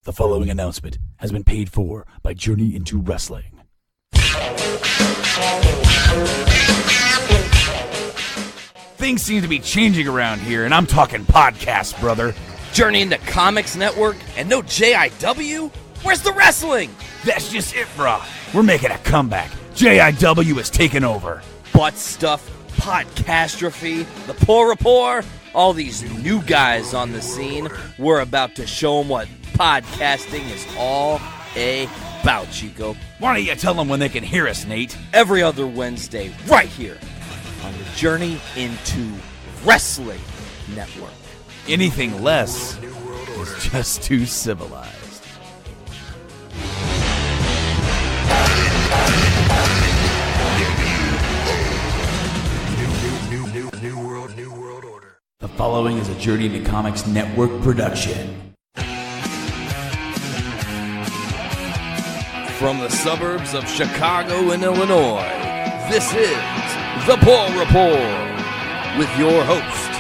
The following announcement has been paid for by Journey into Wrestling. Things seem to be changing around here, and I'm talking podcasts, brother. Journey into Comics Network and no JIW? Where's the wrestling? That's just it, brah. We're making a comeback. JIW is taking over. Butt stuff, podcastrophe, the Puhr Rapport, all these new guys on the scene. We're about to show them what podcasting is all about, Chico. Why don't you tell them when they can hear us, Nate? Every other Wednesday, right here on the Journey into Wrestling Network. Anything less is just too civilized. New world order. The following is a Journey into Comics Network production. From the suburbs of Chicago and Illinois, this is the Puhr Rapport with your host,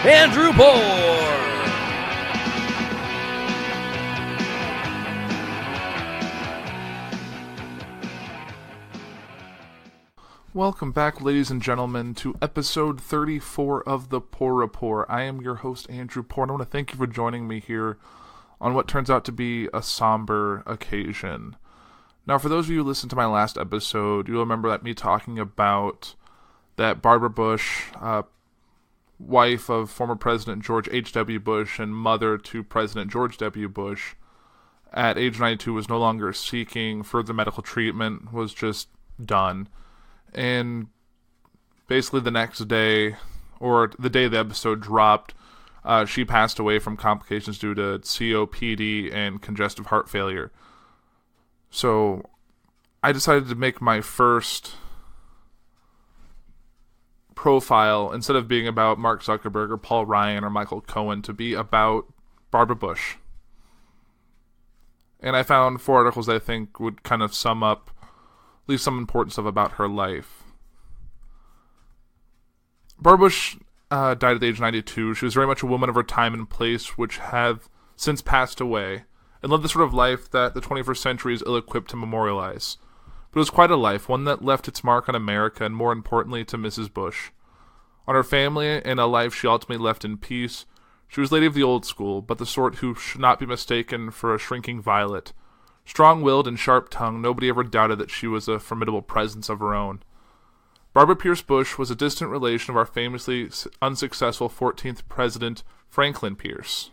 Andrew Puhr. Welcome back, ladies and gentlemen, to episode 34 of the Puhr Rapport. I am your host, Andrew Puhr, and I want to thank you for joining me here on what turns out to be a somber occasion. Now, for those of you who listened to my last episode, you'll remember me talking about that Barbara Bush, wife of former President George H.W. Bush and mother to President George W. Bush, at age 92 was no longer seeking further medical treatment, was just done. And basically the next day, or the day the episode dropped, she passed away from complications due to COPD and congestive heart failure. So I decided to make my first profile, instead of being about Mark Zuckerberg or Paul Ryan or Michael Cohen, to be about Barbara Bush. And I found 4 articles that I think would kind of sum up at least some important stuff about her life. Barbara Bush died at the age of 92. She was very much a woman of her time and place, which have since passed away, and lived the sort of life that the 21st century is ill-equipped to memorialize. But it was quite a life, one that left its mark on America, and more importantly, to Mrs. Bush. On her family, and a life she ultimately left in peace, she was lady of the old school, but the sort who should not be mistaken for a shrinking violet. Strong-willed and sharp-tongued, nobody ever doubted that she was a formidable presence of her own. Barbara Pierce Bush was a distant relation of our famously unsuccessful 14th President Franklin Pierce.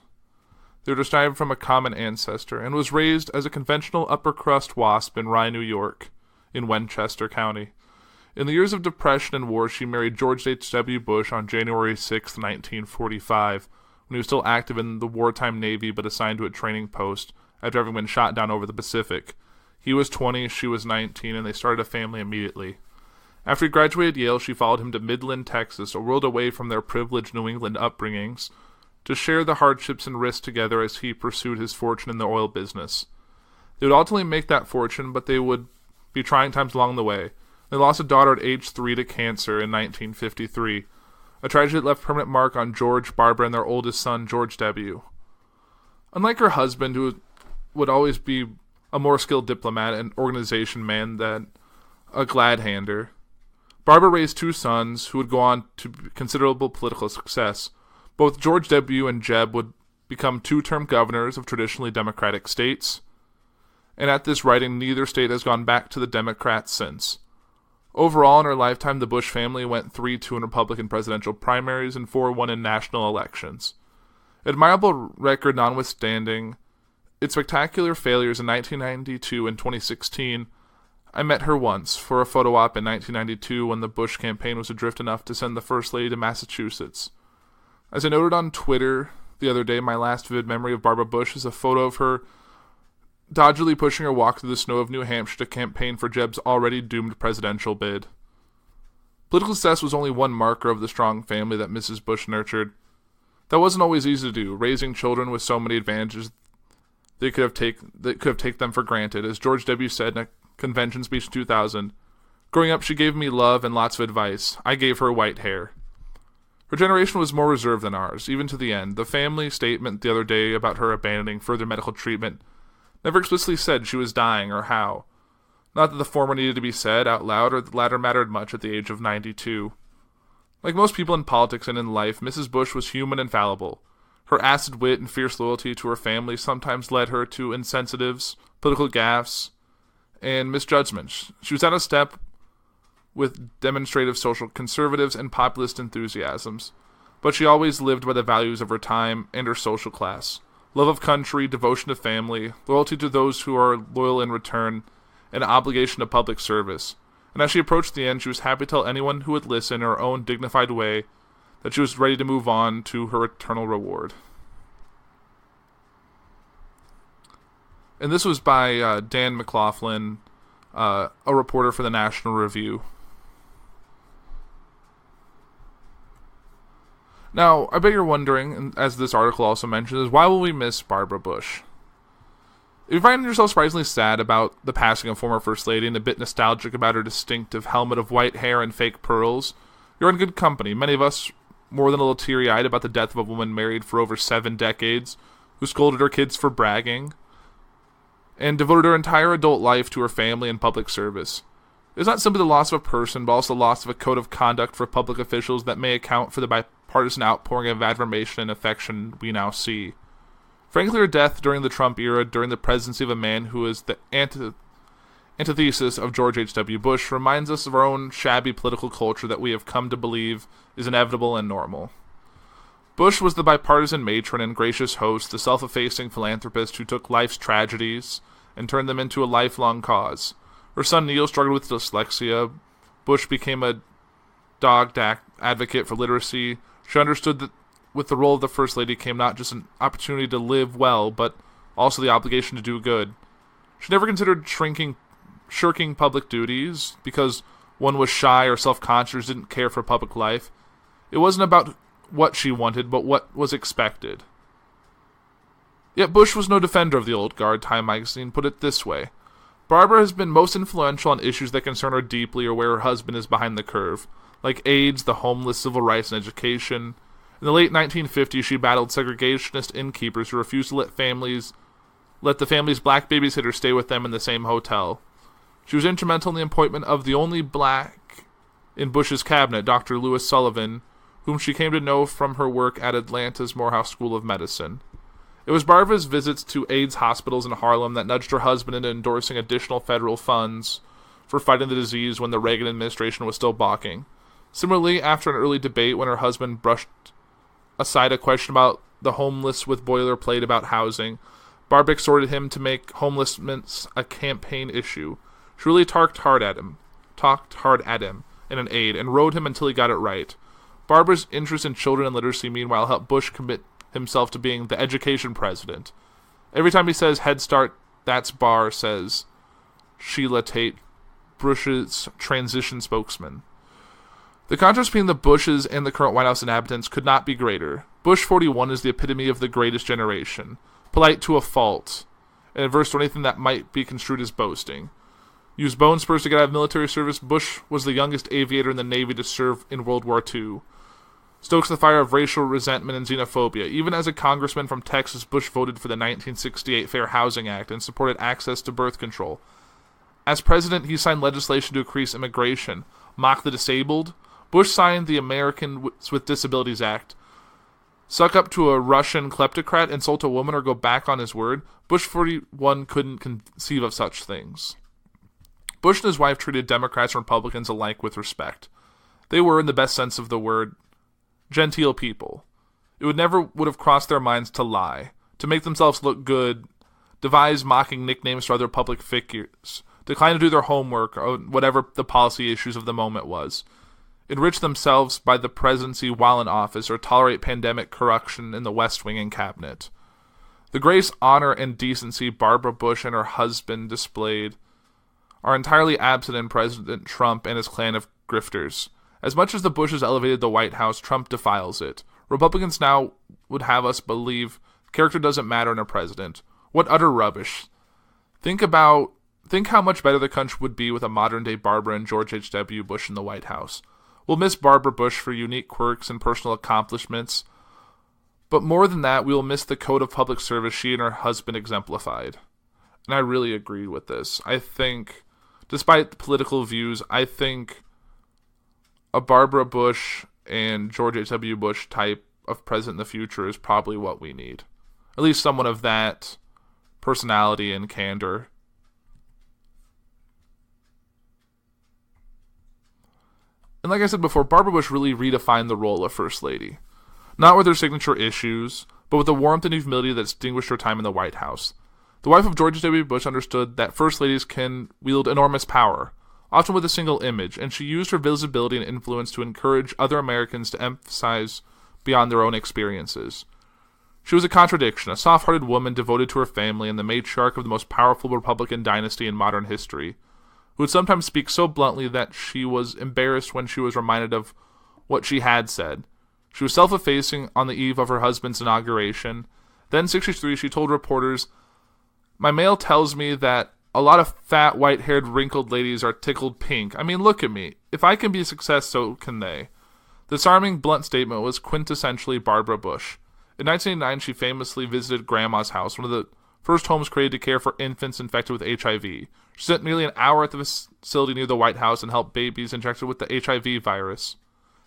They were descended from a common ancestor, and was raised as a conventional upper-crust wasp in Rye, New York, in Westchester County. In the years of Depression and war, she married George H.W. Bush on January 6, 1945, when he was still active in the wartime Navy but assigned to a training post after having been shot down over the Pacific. He was 20, she was 19, and they started a family immediately. After he graduated Yale, she followed him to Midland, Texas, a world away from their privileged New England upbringings, to share the hardships and risks together as he pursued his fortune in the oil business. They would ultimately make that fortune, but they would be trying times along the way. They lost a daughter at age 3 to cancer in 1953, a tragedy that left a permanent mark on George, Barbara, and their oldest son, George W. Unlike her husband, who would always be a more skilled diplomat and organization man than a glad-hander, Barbara raised 2 sons who would go on to considerable political success. Both George W. and Jeb would become 2-term governors of traditionally Democratic states, and at this writing, neither state has gone back to the Democrats since. Overall, in her lifetime, the Bush family went 3-2 in Republican presidential primaries and 4-1 in national elections. Admirable record notwithstanding its spectacular failures in 1992 and 2016, I met her once for a photo op in 1992 when the Bush campaign was adrift enough to send the First Lady to Massachusetts. As I noted on Twitter the other day, my last vivid memory of Barbara Bush is a photo of her dodgily pushing her walk through the snow of New Hampshire to campaign for Jeb's already doomed presidential bid. Political success was only one marker of the strong family that Mrs. Bush nurtured. That wasn't always easy to do, raising children with so many advantages that could have taken them for granted. As George W. said in a convention speech in 2000, growing up she gave me love and lots of advice. I gave her white hair. Her generation was more reserved than ours, even to the end. The family statement the other day about her abandoning further medical treatment never explicitly said she was dying or how. Not that the former needed to be said out loud or the latter mattered much at the age of 92. Like most people in politics and in life, Mrs. Bush was human and fallible. Her acid wit and fierce loyalty to her family sometimes led her to insensitives, political gaffes, and misjudgments. She was out of step with demonstrative social conservatives and populist enthusiasms, but she always lived by the values of her time and her social class. Love of country, devotion to family, loyalty to those who are loyal in return, and obligation to public service. And as she approached the end, she was happy to tell anyone who would listen in her own dignified way that she was ready to move on to her eternal reward. And this was by Dan McLaughlin, a reporter for the National Review. Now, I bet you're wondering, and as this article also mentions, why will we miss Barbara Bush? If you find yourself surprisingly sad about the passing of former First Lady and a bit nostalgic about her distinctive helmet of white hair and fake pearls, you're in good company. Many of us more than a little teary-eyed about the death of a woman married for over 7 decades, who scolded her kids for bragging, and devoted her entire adult life to her family and public service. It's not simply the loss of a person, but also the loss of a code of conduct for public officials that may account for the bipartisan outpouring of admiration and affection we now see. Frankly, her death during the Trump era, during the presidency of a man who is the antithesis of George H.W. Bush, reminds us of our own shabby political culture that we have come to believe is inevitable and normal. Bush was the bipartisan matron and gracious host, the self-effacing philanthropist who took life's tragedies and turned them into a lifelong cause. Her son Neil struggled with dyslexia. Bush became a dogged advocate for literacy. She understood that with the role of the First Lady came not just an opportunity to live well, but also the obligation to do good. She never considered shirking public duties because one was shy or self-conscious, didn't care for public life. It wasn't about what she wanted, but what was expected. Yet Bush was no defender of the old guard. Time magazine put it this way: Barbara has been most influential on issues that concern her deeply or where her husband is behind the curve, like AIDS, the homeless, civil rights, and education. In the late 1950s, she battled segregationist innkeepers who refused to let the family's black babysitter stay with them in the same hotel. She was instrumental in the appointment of the only black in Bush's cabinet, Dr. Lewis Sullivan, whom she came to know from her work at Atlanta's Morehouse School of Medicine. It was Barbara's visits to AIDS hospitals in Harlem that nudged her husband into endorsing additional federal funds for fighting the disease when the Reagan administration was still balking. Similarly, after an early debate when her husband brushed aside a question about the homeless with boilerplate about housing, Barbara exhorted him to make homelessness a campaign issue. She really talked hard at him in an aide, and rode him until he got it right. Barbara's interest in children and literacy, meanwhile, helped Bush commit himself to being the education president. Every time he says Head Start, that's Barr, says Sheila Tate, Bush's transition spokesman. The contrast between the Bushes and the current White House inhabitants could not be greater. Bush 41 is the epitome of the greatest generation, polite to a fault, and averse to anything that might be construed as boasting. Used bone spurs to get out of military service, Bush was the youngest aviator in the Navy to serve in World War II. Stokes the fire of racial resentment and xenophobia. Even as a congressman from Texas, Bush voted for the 1968 Fair Housing Act and supported access to birth control. As president, he signed legislation to increase immigration, mock the disabled. Bush signed the Americans with Disabilities Act. Suck up to a Russian kleptocrat, insult a woman, or go back on his word. Bush 41 couldn't conceive of such things. Bush and his wife treated Democrats and Republicans alike with respect. They were, in the best sense of the word, genteel people. It would have crossed their minds to lie, to make themselves look good, devise mocking nicknames for other public figures, decline to do their homework or whatever the policy issues of the moment was, enrich themselves by the presidency while in office, or tolerate pandemic corruption in the West Wing and cabinet. The grace, honor, and decency Barbara Bush and her husband displayed are entirely absent in President Trump and his clan of grifters. As much as the Bushes elevated the White House, Trump defiles it. Republicans now would have us believe character doesn't matter in a president. What utter rubbish. Think how much better the country would be with a modern-day Barbara and George H.W. Bush in the White House. We'll miss Barbara Bush for unique quirks and personal accomplishments, but more than that, we will miss the code of public service she and her husband exemplified. and I really agree with this. I think, despite the political views, I think a Barbara Bush and George H.W. Bush type of president in the future is probably what we need. At least someone of that personality and candor. And like I said before, Barbara Bush really redefined the role of First Lady. Not with her signature issues, but with the warmth and humility that distinguished her time in the White House. The wife of George W. Bush understood that First Ladies can wield enormous power, often with a single image, and she used her visibility and influence to encourage other Americans to emphasize beyond their own experiences. She was a contradiction, a soft-hearted woman devoted to her family and the matriarch of the most powerful Republican dynasty in modern history, who would sometimes speak so bluntly that she was embarrassed when she was reminded of what she had said. She was self-effacing on the eve of her husband's inauguration. Then, 63, she told reporters, "My mail tells me that a lot of fat, white-haired, wrinkled ladies are tickled pink. I mean, look at me. If I can be a success, so can they." This arming, blunt statement was quintessentially Barbara Bush. In 1989, she famously visited Grandma's house, one of the first homes created to care for infants infected with HIV. She spent nearly an hour at the facility near the White House and helped babies infected with the HIV virus.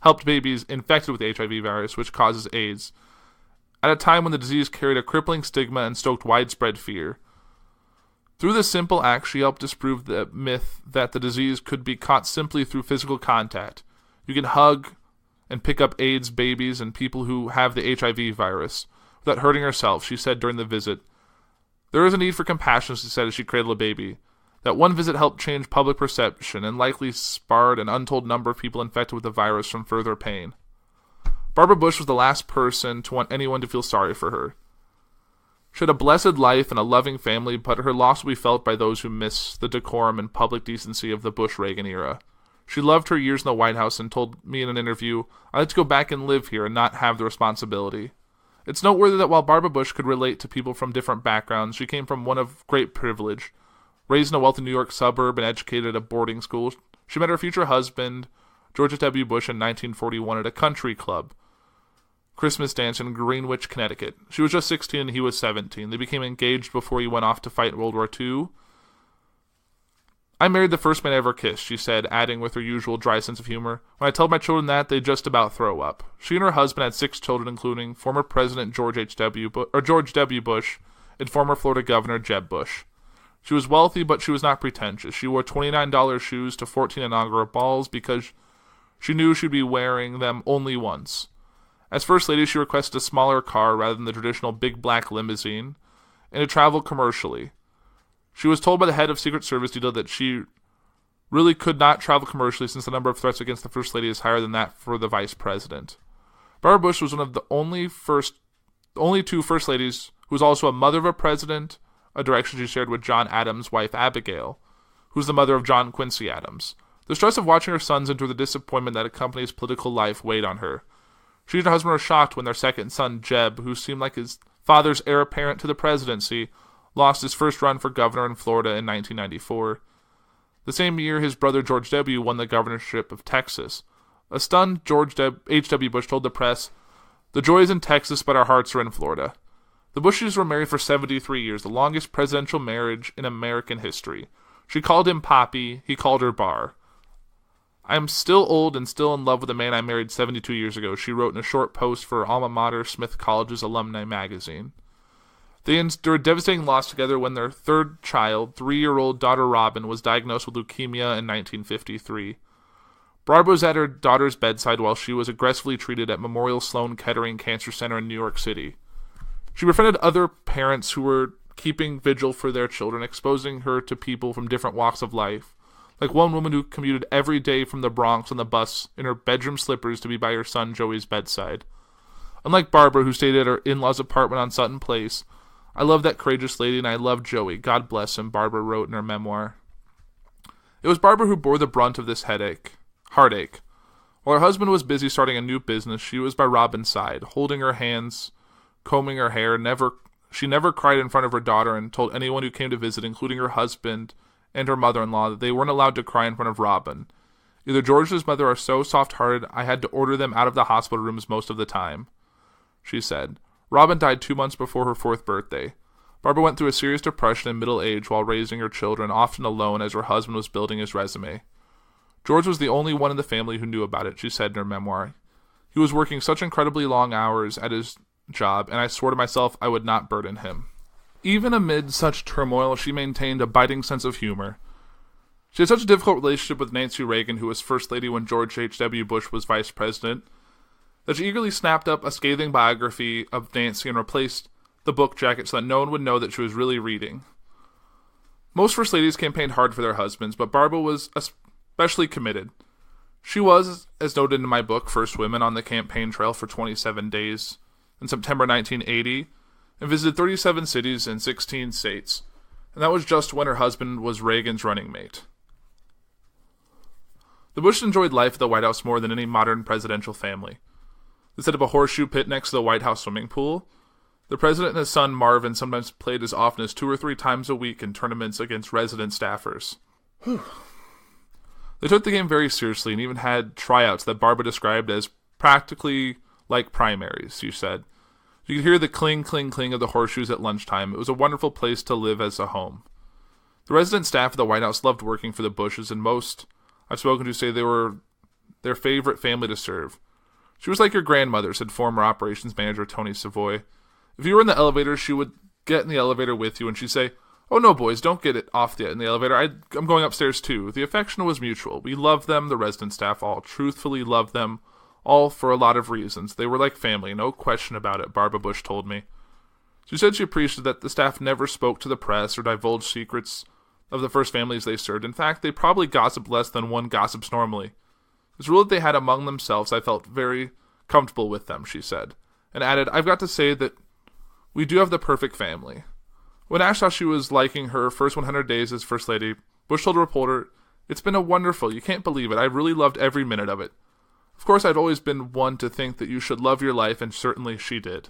Which causes AIDS, at a time when the disease carried a crippling stigma and stoked widespread fear. Through this simple act, she helped disprove the myth that the disease could be caught simply through physical contact. You can hug and pick up AIDS babies and people who have the HIV virus without hurting herself, she said during the visit. There is a need for compassion, she said as she cradled a baby. That one visit helped change public perception and likely sparred an untold number of people infected with the virus from further pain. Barbara Bush was the last person to want anyone to feel sorry for her. She had a blessed life and a loving family, but her loss will be felt by those who miss the decorum and public decency of the Bush-Reagan era. She loved her years in the White House and told me in an interview, "I'd like to go back and live here and not have the responsibility." It's noteworthy that while Barbara Bush could relate to people from different backgrounds, she came from one of great privilege. Raised in a wealthy New York suburb and educated at a boarding school, she met her future husband, George W. Bush, in 1941 at a country club Christmas dance in Greenwich, Connecticut. She was just 16 and he was 17. They became engaged before he went off to fight in World War II. "I married the first man I ever kissed," she said, adding with her usual dry sense of humor, "When I tell my children that, they just about throw up." She and her husband had 6 children, including former President George W. Bush and former Florida Governor Jeb Bush. She was wealthy, but she was not pretentious. She wore $29 shoes to 14 inaugural balls because she knew she'd be wearing them only once. As First Lady, she requested a smaller car rather than the traditional big black limousine, and to travel commercially. She was told by the head of Secret Service detail that she really could not travel commercially since the number of threats against the First Lady is higher than that for the Vice President. Barbara Bush was one of the only 2 First Ladies who was also a mother of a president, a direction she shared with John Adams' wife Abigail, who's the mother of John Quincy Adams. The stress of watching her sons endure the disappointment that accompanies political life weighed on her. She and her husband were shocked when their second son, Jeb, who seemed like his father's heir apparent to the presidency, lost his first run for governor in Florida in 1994. The same year, his brother George W. won the governorship of Texas. A stunned George H.W. Bush told the press, "The joy is in Texas, but our hearts are in Florida." The Bushes were married for 73 years, the longest presidential marriage in American history. She called him Poppy, he called her Bar. "I am still old and still in love with the man I married 72 years ago," she wrote in a short post for alma mater Smith College's alumni magazine. They endured devastating loss together when their third child, 3-year-old daughter Robin, was diagnosed with leukemia in 1953. Barbara was at her daughter's bedside while she was aggressively treated at Memorial Sloan Kettering Cancer Center in New York City. She befriended other parents who were keeping vigil for their children, exposing her to people from different walks of life, like one woman who commuted every day from the Bronx on the bus in her bedroom slippers to be by her son Joey's bedside. Unlike Barbara, who stayed at her in-laws' apartment on Sutton Place, "I love that courageous lady and I love Joey. God bless him," Barbara wrote in her memoir. It was Barbara who bore the brunt of this heartache. While her husband was busy starting a new business, she was by Robin's side, holding her hands, combing her hair. She never cried in front of her daughter and told anyone who came to visit, including her husband and her mother-in-law, that they weren't allowed to cry in front of Robin. "Either George and his mother are so soft-hearted, I had to order them out of the hospital rooms most of the time," she said. Robin died 2 months before her 4th birthday. Barbara went through a serious depression in middle age while raising her children, often alone as her husband was building his resume. George was the only one in the family who knew about it, she said in her memoir. He was working such incredibly long hours at his job, and I swore to myself I would not burden him. Even amid such turmoil, she maintained a biting sense of humor. She had such a difficult relationship with Nancy Reagan, who was First Lady when George H.W. Bush was Vice President, that she eagerly snapped up a scathing biography of Nancy and replaced the book jacket so that no one would know that she was really reading. Most First Ladies campaigned hard for their husbands, but Barbara was especially committed. She was, as noted in my book, First Women on the Campaign Trail for 27 days in September 1980, and visited 37 cities in 16 states, and that was just when her husband was Reagan's running mate. The Bushes enjoyed life at the White House more than any modern presidential family. They set up a horseshoe pit next to the White House swimming pool. The president and his son Marvin sometimes played as often as 2 or 3 times a week in tournaments against resident staffers. They took the game very seriously and even had tryouts that Barbara described as practically like primaries, she said. You could hear the cling, cling, cling of the horseshoes at lunchtime. It was a wonderful place to live as a home. The resident staff of the White House loved working for the Bushes, and most I've spoken to say they were their favorite family to serve. She was like your grandmother, said former operations manager Tony Savoy. If you were in the elevator, she would get in the elevator with you, and she'd say, "Oh no, boys, don't get it off yet in the elevator. I'm going upstairs too." The affection was mutual. We loved them, the resident staff all truthfully loved them, all for a lot of reasons. They were like family, no question about it, Barbara Bush told me. She said she appreciated that the staff never spoke to the press or divulged secrets of the first families they served. In fact, they probably gossiped less than one gossips normally. This rule that they had among themselves, I felt very comfortable with them, she said, and added, "I've got to say that we do have the perfect family." When asked how she was liking her first 100 days as First Lady, Bush told a reporter, "It's been a wonderful, you can't believe it. I really loved every minute of it. Of course, I'd always been one to think that you should love your life, and certainly she did."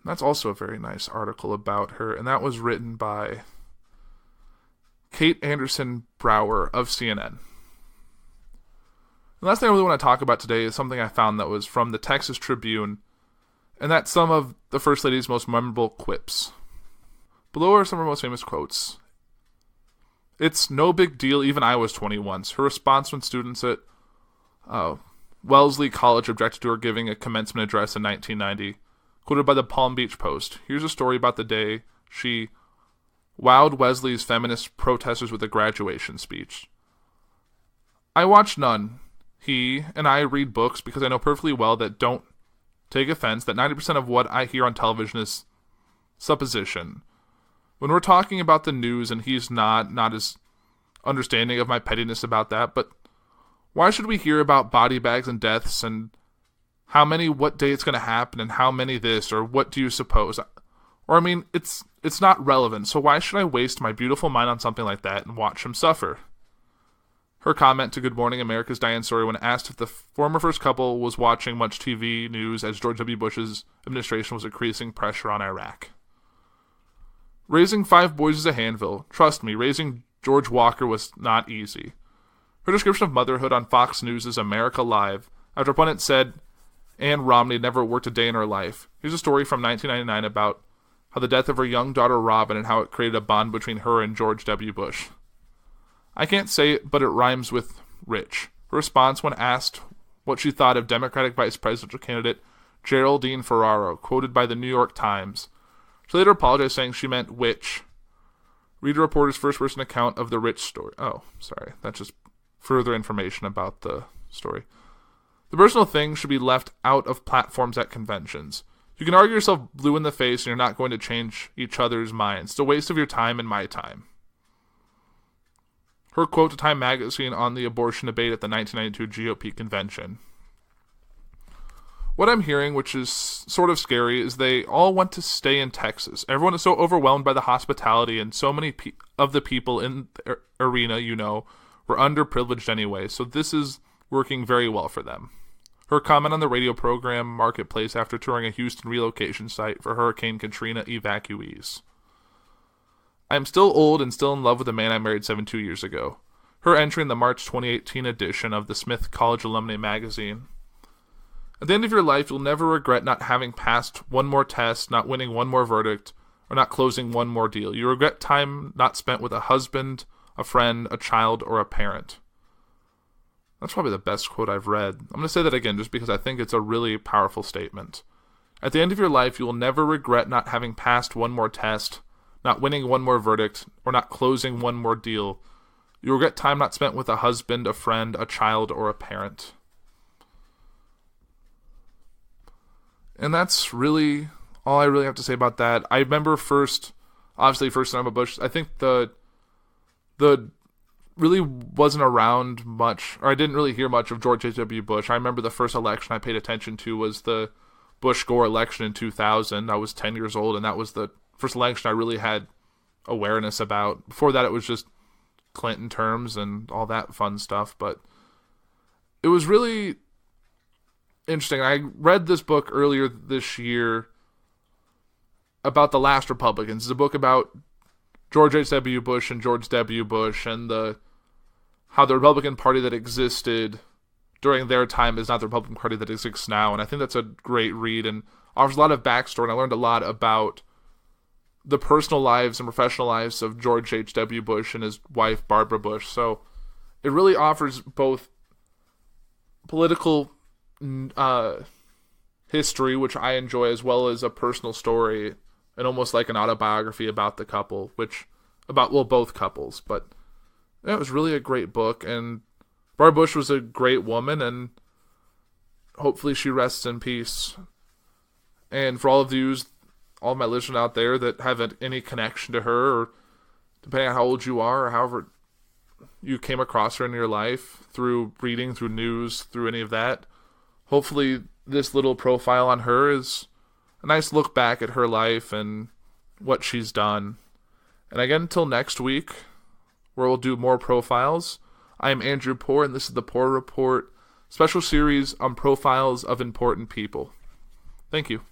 That's also a very nice article about her, and that was written by Kate Anderson Brower of CNN. The last thing I really want to talk about today is something I found that was from the Texas Tribune, and that's some of the First Lady's most memorable quips. Below are some of her most famous quotes. "It's no big deal, even I was 20 once." Her response when students at Wellesley College objected to her giving a commencement address in 1990, quoted by the Palm Beach Post. Here's a story about the day she wowed Wesley's feminist protesters with a graduation speech. "I watch none. He and I read books because I know perfectly well that, don't take offense, that 90% of what I hear on television is supposition. When we're talking about the news, and he's not as understanding of my pettiness about that, but why should we hear about body bags and deaths and how many, what day it's going to happen, and how many this, or what do you suppose? Or, I mean, it's not relevant, so why should I waste my beautiful mind on something like that and watch him suffer?" Her comment to Good Morning America's Diane Sawyer when asked if the former first couple was watching much TV news as George W. Bush's administration was increasing pressure on Iraq. "Raising 5 boys is a handful. Trust me, raising George Walker was not easy." Her description of motherhood on Fox News' America Live, after opponent said Ann Romney never worked a day in her life. Here's a story from 1999 about how the death of her young daughter Robin and how it created a bond between her and George W. Bush. "I can't say it, but it rhymes with rich." Her response when asked what she thought of Democratic vice presidential candidate Geraldine Ferraro, quoted by the New York Times. She later apologized, saying she meant witch. Read a reporter's first-person account of the rich story. Oh, sorry. That's just further information about the story. "The personal thing should be left out of platforms at conventions. You can argue yourself blue in the face and you're not going to change each other's minds. It's a waste of your time and my time." Her quote to Time magazine on the abortion debate at the 1992 GOP convention. "What I'm hearing, which is sort of scary, is they all want to stay in Texas. Everyone is so overwhelmed by the hospitality, and so many of the people in the arena, were underprivileged anyway, so this is working very well for them." Her comment on the radio program Marketplace after touring a Houston relocation site for Hurricane Katrina evacuees. "I'm still old and still in love with the man I married 72 years ago." Her entry in the March 2018 edition of the Smith College Alumni magazine. At the end of your life, you'll never regret not having passed one more test, not winning one more verdict, or not closing one more deal. You regret time not spent with a husband, a friend, a child, or a parent. That's probably the best quote I've read. I'm going to say that again just because I think it's a really powerful statement. At the end of your life, you will never regret not having passed one more test, not winning one more verdict, or not closing one more deal. You regret time not spent with a husband, a friend, a child, or a parent. And that's really all I really have to say about that. I remember first time of Bush, I think the really wasn't around much, or I didn't really hear much of George H.W. Bush. I remember the first election I paid attention to was the Bush-Gore election in 2000. I was 10 years old, and that was the first election I really had awareness about. Before that, it was just Clinton terms and all that fun stuff, but it was really interesting. I read this book earlier this year about the last Republicans. It's a book about George H.W. Bush and George W. Bush and how the Republican Party that existed during their time is not the Republican Party that exists now. And I think that's a great read and offers a lot of backstory. And I learned a lot about the personal lives and professional lives of George H.W. Bush and his wife, Barbara Bush. So it really offers both political history, which I enjoy, as well as a personal story and almost like an autobiography about the couple, both couples. But it was really a great book, and Barbara Bush was a great woman, and hopefully she rests in peace. And for all of my listeners out there that have any connection to her, or depending on how old you are, or however you came across her in your life, through reading, through news, through any of that, hopefully this little profile on her is a nice look back at her life and what she's done. And again, until next week, where we'll do more profiles, I am Andrew Puhr, and this is the Puhr Report, special series on profiles of important people. Thank you.